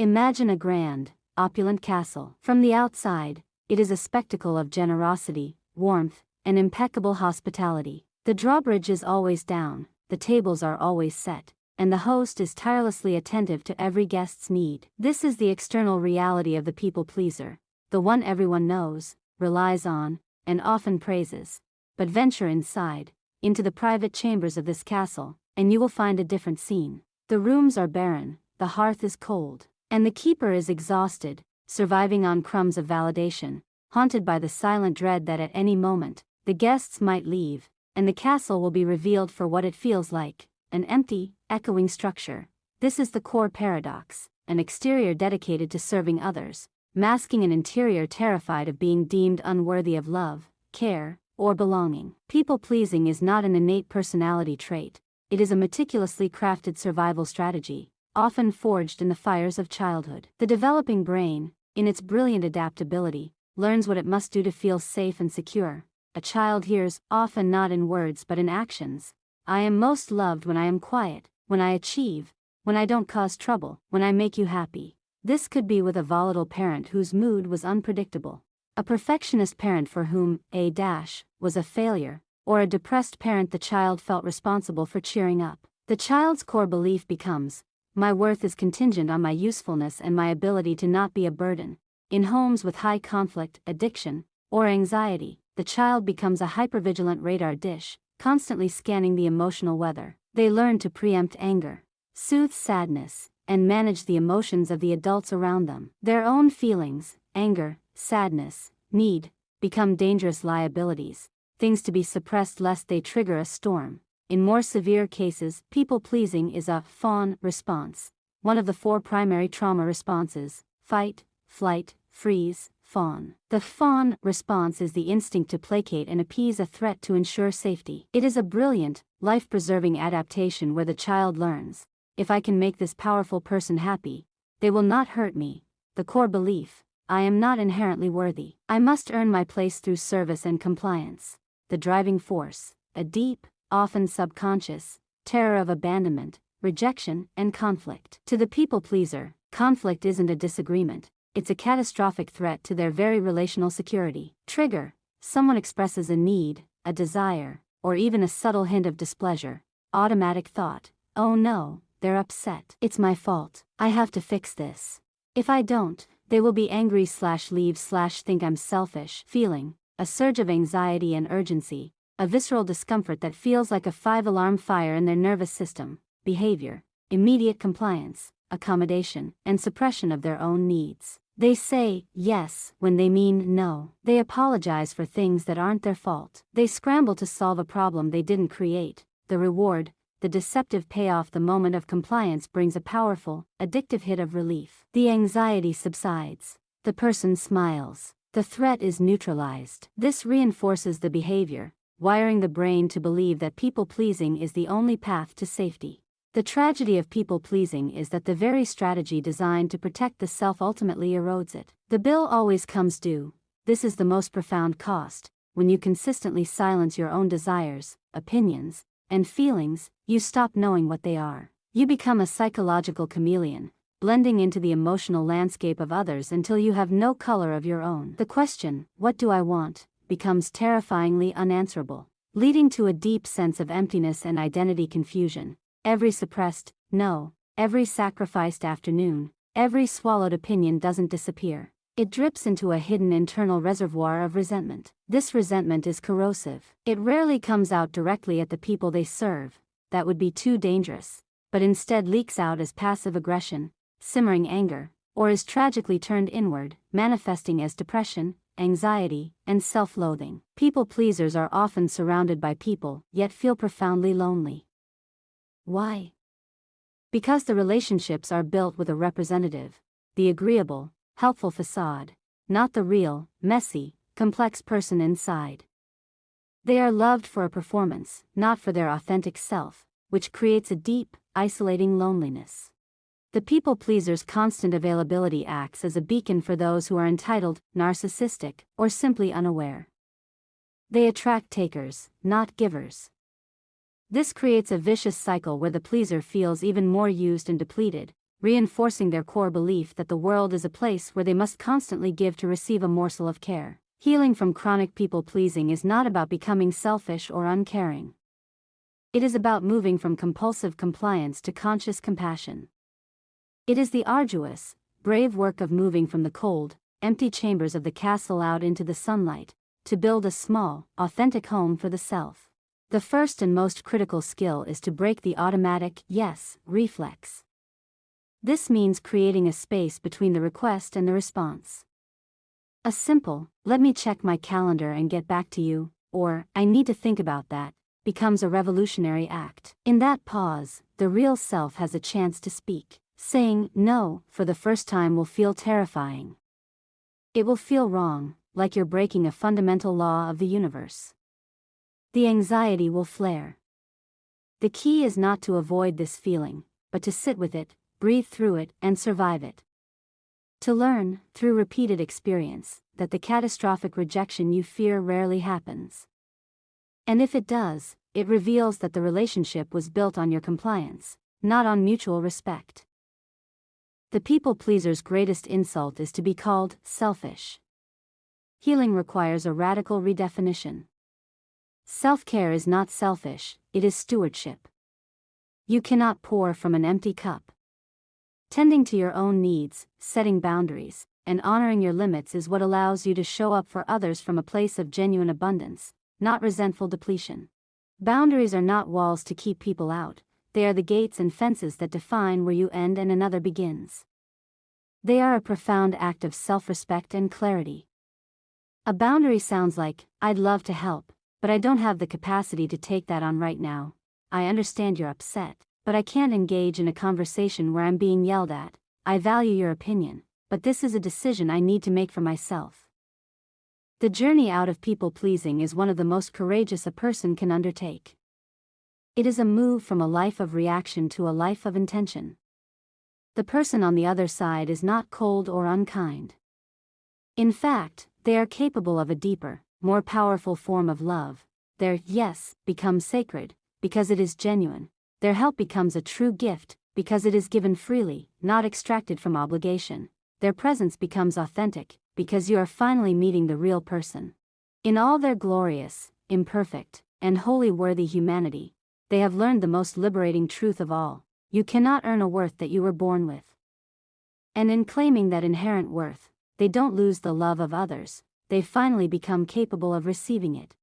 Imagine a grand, opulent castle. From the outside, it is a spectacle of generosity, warmth, and impeccable hospitality. The drawbridge is always down, the tables are always set, and the host is tirelessly attentive to every guest's need. This is the external reality of the people pleaser, the one everyone knows, relies on, and often praises. But venture inside, into the private chambers of this castle, and you will find a different scene. The rooms are barren, the hearth is cold, and the keeper is exhausted, surviving on crumbs of validation, haunted by the silent dread that at any moment, the guests might leave, and the castle will be revealed for what it feels like, an empty, echoing structure. This is the core paradox, an exterior dedicated to serving others, masking an interior terrified of being deemed unworthy of love, care, or belonging. People-pleasing is not an innate personality trait, it is a meticulously crafted survival strategy, often forged in the fires of childhood. The developing brain, in its brilliant adaptability, learns what it must do to feel safe and secure. A child hears, often not in words but in actions, "I am most loved when I am quiet, when I achieve, when I don't cause trouble, when I make you happy." This could be with a volatile parent whose mood was unpredictable, a perfectionist parent for whom a dash was a failure, or a depressed parent the child felt responsible for cheering up. The child's core belief becomes, "My worth is contingent on my usefulness and my ability to not be a burden." In homes with high conflict, addiction, or anxiety, the child becomes a hypervigilant radar dish, constantly scanning the emotional weather. They learn to preempt anger, soothe sadness, and manage the emotions of the adults around them. Their own feelings, anger, sadness, need, become dangerous liabilities, things to be suppressed lest they trigger a storm. In more severe cases, people-pleasing is a fawn response, one of the 4 primary trauma responses: fight, flight, freeze, fawn. The fawn response is the instinct to placate and appease a threat to ensure safety. It is a brilliant, life-preserving adaptation where the child learns, "If I can make this powerful person happy, they will not hurt me." The core belief, "I am not inherently worthy. I must earn my place through service and compliance." The driving force, a deep, often subconscious, terror of abandonment, rejection, and conflict. To the people-pleaser, conflict isn't a disagreement, it's a catastrophic threat to their very relational security. Trigger: someone expresses a need, a desire, or even a subtle hint of displeasure. Automatic thought: "Oh no, they're upset. It's my fault. I have to fix this. If I don't, they will be angry/leave/think I'm selfish." Feeling: a surge of anxiety and urgency, a visceral discomfort that feels like a 5-alarm fire in their nervous system. Behavior: immediate compliance, accommodation, and suppression of their own needs. They say yes when they mean no. They apologize for things that aren't their fault. They scramble to solve a problem they didn't create. The reward, the deceptive payoff: the moment of compliance brings a powerful, addictive hit of relief. The anxiety subsides. The person smiles. The threat is neutralized. This reinforces the behavior, wiring the brain to believe that people-pleasing is the only path to safety. The tragedy of people-pleasing is that the very strategy designed to protect the self ultimately erodes it. The bill always comes due. This is the most profound cost. When you consistently silence your own desires, opinions, and feelings, you stop knowing what they are. You become a psychological chameleon, blending into the emotional landscape of others until you have no color of your own. The question, "What do I want?" becomes terrifyingly unanswerable, leading to a deep sense of emptiness and identity confusion. Every suppressed no, every sacrificed afternoon, every swallowed opinion doesn't disappear. It drips into a hidden internal reservoir of resentment. This resentment is corrosive. It rarely comes out directly at the people they serve, that would be too dangerous, but instead leaks out as passive aggression, simmering anger, or is tragically turned inward, manifesting as depression, anxiety, and self-loathing. People-pleasers are often surrounded by people, yet feel profoundly lonely. Why? Because the relationships are built with a representative, the agreeable, helpful facade, not the real, messy, complex person inside. They are loved for a performance, not for their authentic self, which creates a deep, isolating loneliness. The people-pleaser's constant availability acts as a beacon for those who are entitled, narcissistic, or simply unaware. They attract takers, not givers. This creates a vicious cycle where the pleaser feels even more used and depleted, reinforcing their core belief that the world is a place where they must constantly give to receive a morsel of care. Healing from chronic people-pleasing is not about becoming selfish or uncaring. It is about moving from compulsive compliance to conscious compassion. It is the arduous, brave work of moving from the cold, empty chambers of the castle out into the sunlight, to build a small, authentic home for the self. The first and most critical skill is to break the automatic yes reflex. This means creating a space between the request and the response. A simple, "let me check my calendar and get back to you," or "I need to think about that," becomes a revolutionary act. In that pause, the real self has a chance to speak. Saying no for the first time will feel terrifying. It will feel wrong, like you're breaking a fundamental law of the universe. The anxiety will flare. The key is not to avoid this feeling, but to sit with it, breathe through it, and survive it. To learn, through repeated experience, that the catastrophic rejection you fear rarely happens. And if it does, it reveals that the relationship was built on your compliance, not on mutual respect. The people-pleaser's greatest insult is to be called selfish. Healing requires a radical redefinition. Self-care is not selfish, it is stewardship. You cannot pour from an empty cup. Tending to your own needs, setting boundaries, and honoring your limits is what allows you to show up for others from a place of genuine abundance, not resentful depletion. Boundaries are not walls to keep people out, they are the gates and fences that define where you end and another begins. They are a profound act of self-respect and clarity. A boundary sounds like, "I'd love to help, but I don't have the capacity to take that on right now. I understand you're upset, but I can't engage in a conversation where I'm being yelled at. I value your opinion, but this is a decision I need to make for myself." The journey out of people-pleasing is one of the most courageous a person can undertake. It is a move from a life of reaction to a life of intention. The person on the other side is not cold or unkind. In fact, they are capable of a deeper, more powerful form of love. Their yes becomes sacred, because it is genuine. Their help becomes a true gift, because it is given freely, not extracted from obligation. Their presence becomes authentic, because you are finally meeting the real person. In all their glorious, imperfect, and wholly worthy humanity, they have learned the most liberating truth of all: you cannot earn a worth that you were born with. And in claiming that inherent worth, they don't lose the love of others, they finally become capable of receiving it.